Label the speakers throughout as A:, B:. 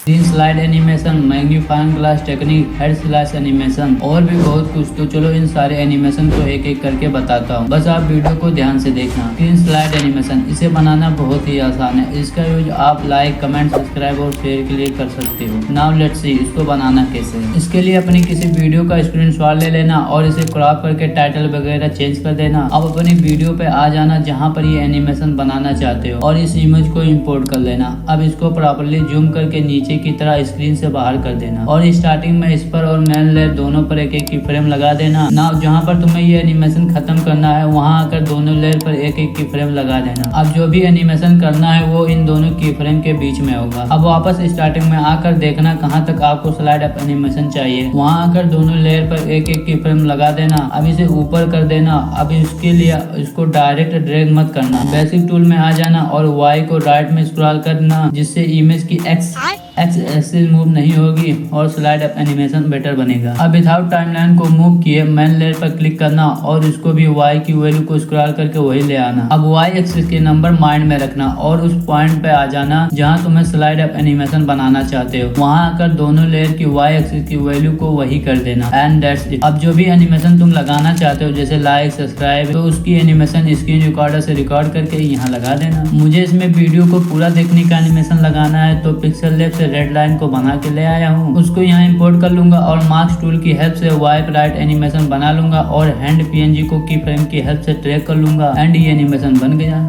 A: Screen slide animation, magnifying glass technique, head slash animation और भी बहुत कुछ। तो चलो इन सारे एनिमेशन को एक एक करके बताता हूँ, बस आप वीडियो को ध्यान से देखना। स्क्रीन स्लाइड एनिमेशन, इसे बनाना बहुत ही आसान है। इसका यूज आप लाइक, कमेंट, सब्सक्राइब और शेयर के लिए कर सकते हो। नाउ लेट्स सी इसको बनाना कैसे है। इसके लिए अपनी किसी वीडियो का स्क्रीनशॉट ले लेना और इसे क्रॉप करके टाइटल वगैरह चेंज कर देना। अब अपनी वीडियो पे आ जाना जहाँ पर ये एनिमेशन बनाना चाहते हो और इस इमेज को इंपोर्ट कर लेना। अब इसको प्रॉपर्ली जूम करके नीचे की तरह स्क्रीन से बाहर कर देना और स्टार्टिंग में इस पर और मेन लेयर दोनों पर एक एक की फ्रेम लगा देना। नाउ जहाँ पर तुम्हें ये एनिमेशन खत्म करना है वहाँ आकर दोनों लेयर पर एक एक की फ्रेम लगा देना। अब जो भी एनिमेशन करना है वो इन दोनों की फ्रेम के बीच में होगा। अब वापस स्टार्टिंग में आकर देखना कहाँ तक आपको स्लाइड अप एनिमेशन चाहिए, वहाँ आकर दोनों लेयर पर एक एक की फ्रेम लगा देना। अब इसे ऊपर कर देना। अब इसके लिए इसको डायरेक्ट ड्रैग मत करना, बेसिक टूल में आ जाना और वाई को राइट में स्क्रॉल करना जिससे इमेज की एक्स एक्सिस मूव नहीं होगी और स्लाइड अप एनिमेशन बेटर बनेगा। अब विदाउट टाइमलाइन को मूव किए मेन लेयर पर क्लिक करना और इसको भी वाई की वैल्यू को स्क्रॉल करके वही ले आना। अब वाई एक्सिस के नंबर माइंड में रखना और उस पॉइंट पे आ जाना जहाँ तुम्हें स्लाइड अप एनिमेशन बनाना चाहते हो। वहाँ आकर दोनों लेयर की वाई एक्सिस की वैल्यू को वही कर देना एंड दैट्स इट। अब जो भी एनिमेशन तुम लगाना चाहते हो जैसे लाइक, सब्सक्राइब, तो उसकी एनिमेशन स्क्रीन रिकॉर्डर से रिकॉर्ड करके यहाँ लगा देना। मुझे इसमें वीडियो को पूरा देखने का एनिमेशन लगाना है तो पिक्सल लैब से रेड लाइन को बना के ले आया हूँ। उसको यहाँ इंपोर्ट कर लूंगा और मास्क टूल की हेल्प से वाइप राइट एनिमेशन बना लूंगा और हैंड पीएनजी को की फ्रेम की हेल्प से ट्रैक कर लूंगा एंड ये एनिमेशन बन गया।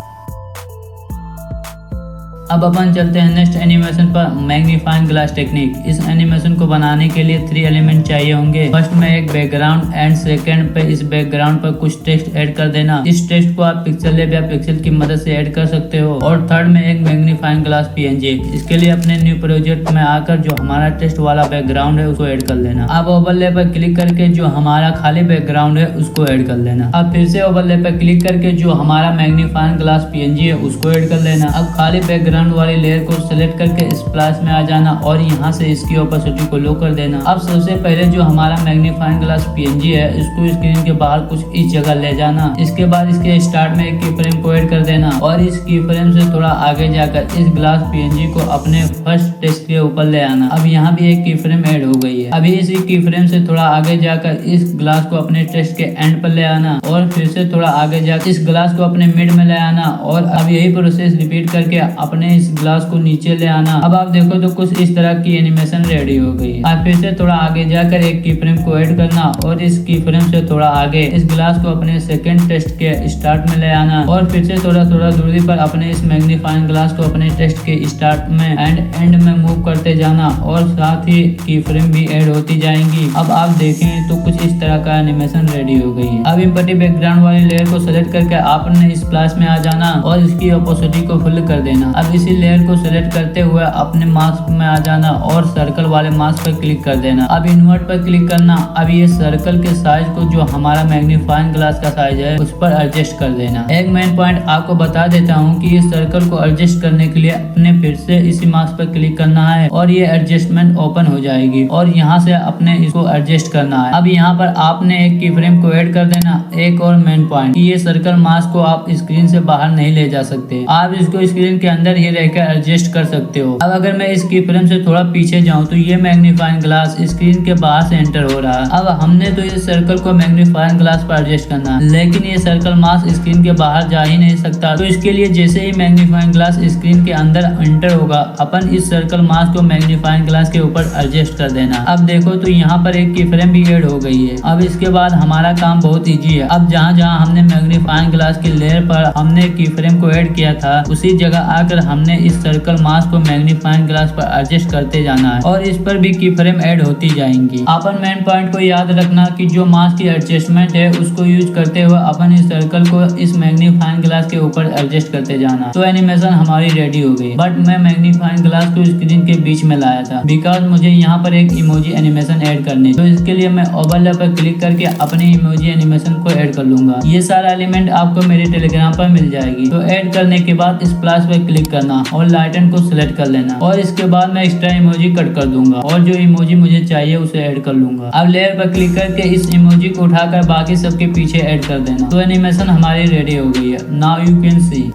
A: अब अपन चलते हैं नेक्स्ट एनिमेशन पर, मैग्नीफाइंग ग्लास टेक्निक। इस एनिमेशन को बनाने के लिए 3 एलिमेंट चाहिए होंगे। फर्स्ट में एक बैकग्राउंड एंड सेकंड पे इस बैकग्राउंड पर कुछ टेक्स्ट ऐड कर देना। इस टेक्स्ट को आप पिक्सल लैब या पिक्सल की मदद से ऐड कर सकते हो। और थर्ड में एक मैग्नीफाइंग ग्लास पीएनजी। इसके लिए अपने न्यू प्रोजेक्ट में आकर जो हमारा टेक्स्ट वाला बैकग्राउंड है उसको ऐड कर लेना। अब ओवरले पर क्लिक करके जो हमारा खाली बैकग्राउंड है उसको ऐड कर लेना। अब फिर से ओवरले पर क्लिक करके जो हमारा मैग्नीफाइंग ग्लास पीएनजी है उसको ऐड कर लेना। अब खाली बैकग्राउंड वाली लेयर को सेलेक्ट करके स्प्लैश में आ जाना और यहाँ से इसकी ओपेसिटी को लो कर देना। अब सबसे पहले जो हमारा मैग्नीफाइंग ग्लास पीएनजी है इसको स्क्रीन के बाहर कुछ इस जगह ले जाना। इसके बाद इसके स्टार्ट में एक की फ्रेम को ऐड कर देना और इस की फ्रेम से थोड़ा आगे जाकर इस ग्लास पीएनजी को अपने फर्स्ट टेक्स्ट के ऊपर ले आना। अब यहाँ भी एक की फ्रेम ऐड हो गई है। अभी इसी की फ्रेम से थोड़ा आगे जाकर इस ग्लास को अपने टेक्स्ट के एंड पर ले आना और फिर से थोड़ा आगे जाकर इस ग्लास को अपने मिड में ले आना और अब यही प्रोसेस रिपीट करके अपने इस ग्लास को नीचे ले आना। अब आप देखो तो कुछ इस तरह की एनिमेशन रेडी हो गई है। आप फिर से थोड़ा आगे जाकर एक की फ्रेम को ऐड करना और इस की फ्रेम से थोड़ा आगे इस ग्लास को अपने सेकंड टेक्स्ट के स्टार्ट में ले आना और फिर से थोड़ा थोड़ा दूरी पर अपने इस मैग्नीफाइंग ग्लास को अपने टेक्स्ट के स्टार्ट में एंड में मूव करते जाना और साथ ही की फ्रेम भी ऐड होती जाएंगी। अब आप देखें तो कुछ इस तरह का एनिमेशन रेडी हो गई है। अब इम्पटी बैकग्राउंड वाली लेयर को सेलेक्ट करके आपने इस प्लस में आ जाना और इसकी ओपेसिटी को फुल कर देना। अब इसी लेयर को सेलेक्ट करते हुए अपने मास्क में आ जाना और सर्कल वाले मास्क पर क्लिक कर देना। अब इन्वर्ट पर क्लिक करना। अब ये सर्कल के साइज को जो हमारा मैग्नीफाइंग ग्लास का साइज है उस पर एडजस्ट कर देना। एक मेन पॉइंट आपको बता देता हूँ कि इस सर्कल को एडजस्ट करने के लिए अपने फिर से इसी मास्क पर क्लिक करना है और ये एडजस्टमेंट ओपन हो जाएगी और यहाँ से अपने इसको एडजस्ट करना है। अब यहाँ पर आपने एक की फ्रेम को ऐड कर देना। एक और मेन पॉइंट कि ये सर्कल मास्क को आप स्क्रीन से बाहर नहीं ले जा सकते, आप इसको स्क्रीन के अंदर ही रहकर एडजस्ट कर सकते हो। अब अगर मैं इस की फ्रेम से थोड़ा पीछे जाऊं तो ये मैग्नीफाइंग ग्लास स्क्रीन के बाहर से एंटर हो रहा है। अब हमने तो इस सर्कल को मैग्नीफाइंग ग्लास पर एडजस्ट करना है, लेकिन ये सर्कल मास्क स्क्रीन के बाहर जा ही नहीं सकता। तो इसके लिए जैसे ही मैग्नीफाइंग ग्लास स्क्रीन के अंदर एंटर होगा अपन इस सर्कल मास्क को मैग्नीफाइंग ग्लास के ऊपर एडजस्ट कर देना। अब देखो तो यहाँ पर एक की फ्रेम भी ऐड हो गई है। अब इसके बाद हमारा काम बहुत ईजी है। अब जहाँ जहाँ हमने मैग्नीफाइंग ग्लास की लेयर पर हमने की फ्रेम को ऐड किया था उसी जगह आकर हमने इस सर्कल मास्क को मैग्नीफाइंग ग्लास पर एडजस्ट करते जाना है और इस पर भी की फ्रेम ऐड होती जाएंगी। अपन मेन पॉइंट को याद रखना कि जो मास्क की एडजस्टमेंट है उसको यूज करते हुए अपन इस सर्कल को इस मैग्नीफाइंग ग्लास के ऊपर एडजस्ट करते जाना। तो एनिमेशन हमारी रेडी हो गई, बट मैं मैग्नीफाइंग ग्लास को स्क्रीन के बीच में लाया था बिकॉज मुझे यहाँ पर एक इमोजी एनिमेशन ऐड करनी। तो इसके लिए मैं ओवरले पर क्लिक करके अपने इमोजी एनिमेशन को ऐड कर लूंगा। ये सारा एलिमेंट आपको मेरे टेलीग्राम पर मिल जाएगी। तो ऐड करने के बाद इस प्लस पर क्लिक करना और लाइटन को सिलेक्ट कर लेना और इसके बाद मैं एक्स्ट्रा इमोजी कट कर दूंगा और जो इमोजी मुझे चाहिए उसे ऐड कर लूंगा। अब लेयर पर क्लिक करके इस इमोजी को उठाकर बाकी सबके पीछे ऐड कर देना। तो एनिमेशन हमारी रेडी हो गई है। Now you can see.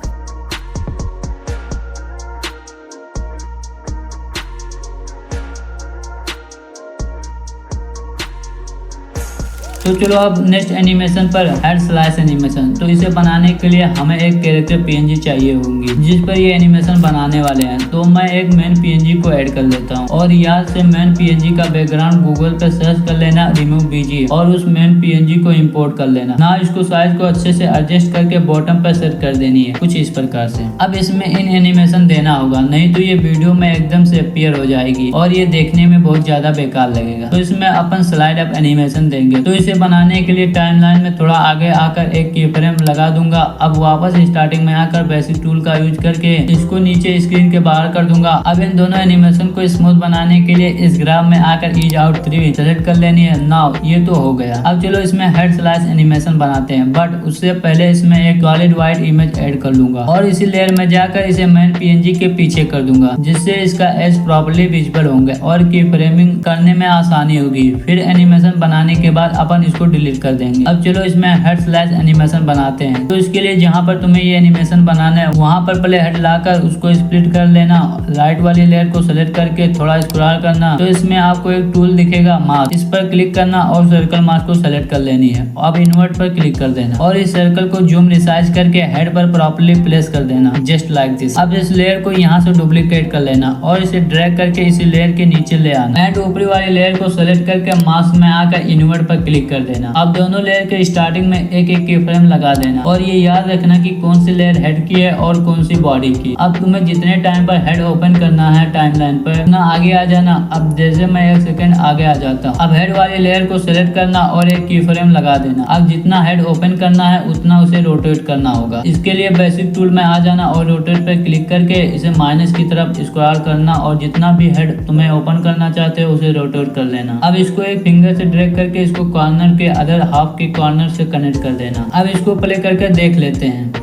A: तो चलो अब नेक्स्ट एनिमेशन पर हेड स्लाइस एनिमेशन। तो इसे बनाने के लिए हमें एक कैरेक्टर पीएनजी चाहिए होंगी जिस पर ये एनिमेशन बनाने वाले हैं। तो मैं एक मेन पीएनजी को ऐड कर लेता हूँ और यहाँ से मेन पीएनजी का बैकग्राउंड गूगल पे सर्च कर लेना रिमूव बीजी और उस मेन पीएनजी को इंपोर्ट कर लेना। ना इसको साइज को अच्छे से एडजस्ट करके बॉटम पर सेट कर देनी है कुछ इस प्रकार से। अब इसमें इन एनिमेशन देना होगा, नहीं तो ये वीडियो में एकदम से अपीयर हो जाएगी और ये देखने में बहुत ज्यादा बेकार लगेगा। तो इसमें अपन स्लाइड अप एनिमेशन देंगे। तो इसे बनाने के लिए टाइमलाइन में थोड़ा आगे आकर एक की फ्रेम लगा दूंगा। अब वापस स्टार्टिंग में आकर बेसिक टूल का यूज करके इसको नीचे स्क्रीन के बाहर कर दूंगा। अब इन दोनों एनिमेशन को स्मूथ बनाने के लिए इस ग्राफ में आकर ईज आउट 3 सेलेक्ट कर लेनी है। नाउ ये तो हो गया। अब चलो इसमें हेड स्लाइस एनिमेशन बनाते हैं, बट उससे पहले इसमें एक सॉलिड व्हाइट इमेज ऐड कर लूंगा और इसी लेयर में जाकर इसे मेन पीएनजी के पीछे कर दूंगा जिससे इसका एज प्रॉपर्ली विजिबल होंगे और की फ्रेमिंग करने में आसानी होगी। फिर एनिमेशन बनाने के बाद अपन इसको डिलीट कर देंगे। अब चलो इसमें हेड स्लाइस एनिमेशन बनाते हैं। तो इसके लिए जहाँ पर तुम्हें ये एनिमेशन बनाना है वहाँ पर पहले हेड लाकर उसको स्प्लिट कर लेना। राइट वाली लेयर को सेलेक्ट करके थोड़ा स्क्रॉल करना। तो इसमें आपको एक टूल दिखेगा मास्क, इस पर क्लिक करना और सर्कल मास्क को सेलेक्ट कर लेनी है। अब इन्वर्ट पर क्लिक कर देना और इस सर्कल को जूम रिसाइज करके हेड पर प्रॉपर्ली प्लेस कर देना जस्ट लाइक दिस। अब इस लेयर को यहाँ से डुप्लीकेट कर लेना और इसे ड्रैग करके इसी लेयर के नीचे ले आना एंड ऊपरी वाली लेयर को सेलेक्ट करके मास्क में आकर इन्वर्ट पर क्लिक कर देना। अब दोनों लेयर के स्टार्टिंग में एक एक की फ्रेम लगा देना और ये याद रखना कि कौन सी लेयर हेड की है और कौन सी बॉडी की। अब तुम्हें जितने टाइम पर हेड ओपन करना है टाइमलाइन पर उतना आगे आ जाना। अब जैसे मैं 1 सेकंड आगे आ जाता हूँ। अब हेड वाली लेयर को सेलेक्ट करना और एक की फ्रेम लगा देना। अब जितना हेड ओपन करना है उतना उसे रोटेट करना होगा। इसके लिए बेसिक टूल में आ जाना और रोटेट पर क्लिक करके इसे माइनस की तरफ स्क्रॉल करना और जितना भी हेड तुम्हें ओपन करना चाहते हो उसे रोटेट कर लेना। अब इसको एक फिंगर से ड्रैग करके इसको कॉर्नर के अदर हाफ के कॉर्नर से कनेक्ट कर देना। अब इसको प्ले करके देख लेते हैं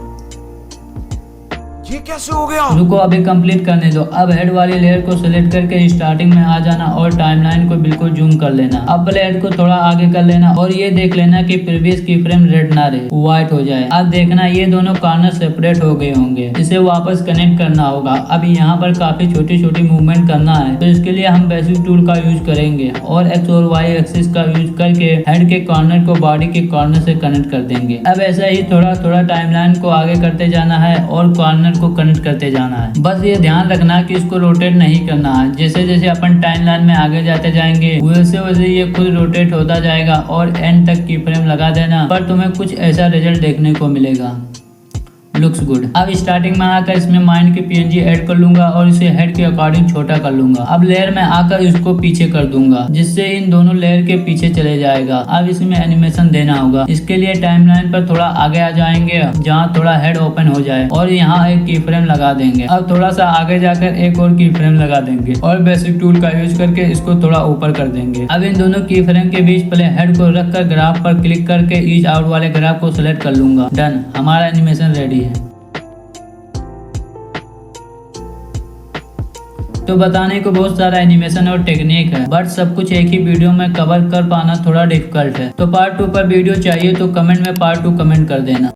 B: ये कैसे हो गया।
A: रुको अभी कंप्लीट करने दो। अब हेड वाली लेयर को सिलेक्ट करके स्टार्टिंग में आ जाना और टाइमलाइन को बिल्कुल जूम कर लेना। अब पहले हेड को थोड़ा आगे कर लेना और ये देख लेना कि प्रीवियस की फ्रेम रेड ना रहे, व्हाइट हो जाए। अब देखना ये दोनों कॉर्नर सेपरेट हो गए होंगे, इसे वापस कनेक्ट करना होगा। अब यहाँ पर काफी छोटी छोटी मूवमेंट करना है तो इसके लिए हम बेसिक टूल का यूज करेंगे और एक्स और वाई एक्सिस का यूज करके हेड के कॉर्नर को बॉडी के कॉर्नर से कनेक्ट कर देंगे। अब ऐसा ही थोड़ा थोड़ा टाइमलाइन को आगे करते जाना है और कॉर्नर को कनेक्ट करते जाना है। बस ये ध्यान रखना कि इसको रोटेट नहीं करना है। जैसे जैसे अपन टाइमलाइन में आगे जाते जाएंगे वैसे वैसे ये खुद रोटेट होता जाएगा और एंड तक की फ्रेम लगा देना, पर तुम्हें कुछ ऐसा रिजल्ट देखने को मिलेगा। Looks good. अब स्टार्टिंग में आकर इसमें माइंड की पीएनजी ऐड कर लूंगा और इसे हेड के अकॉर्डिंग छोटा कर लूंगा। अब लेयर में आकर इसको पीछे कर दूंगा जिससे इन दोनों लेयर के पीछे चले जाएगा। अब इसमें एनिमेशन देना होगा। इसके लिए टाइमलाइन पर थोड़ा आगे आ जाएंगे जहाँ थोड़ा हेड ओपन हो जाए और यहाँ एक की फ्रेम लगा देंगे। अब थोड़ा सा आगे जाकर एक और की फ्रेम लगा देंगे और बेसिक टूल का यूज करके इसको थोड़ा ऊपर कर देंगे। अब इन दोनों की फ्रेम के बीच पहले हेड को रखकर ग्राफ पर क्लिक करके ईज आउट वाले ग्राफ को सिलेक्ट कर लूंगा। डन, हमारा एनिमेशन रेडी है। तो बताने को बहुत सारा एनिमेशन और टेक्निक है, बट सब कुछ एक ही वीडियो में कवर कर पाना थोड़ा डिफिकल्ट है। तो पार्ट 2 पर वीडियो चाहिए तो कमेंट में पार्ट 2 कमेंट कर देना।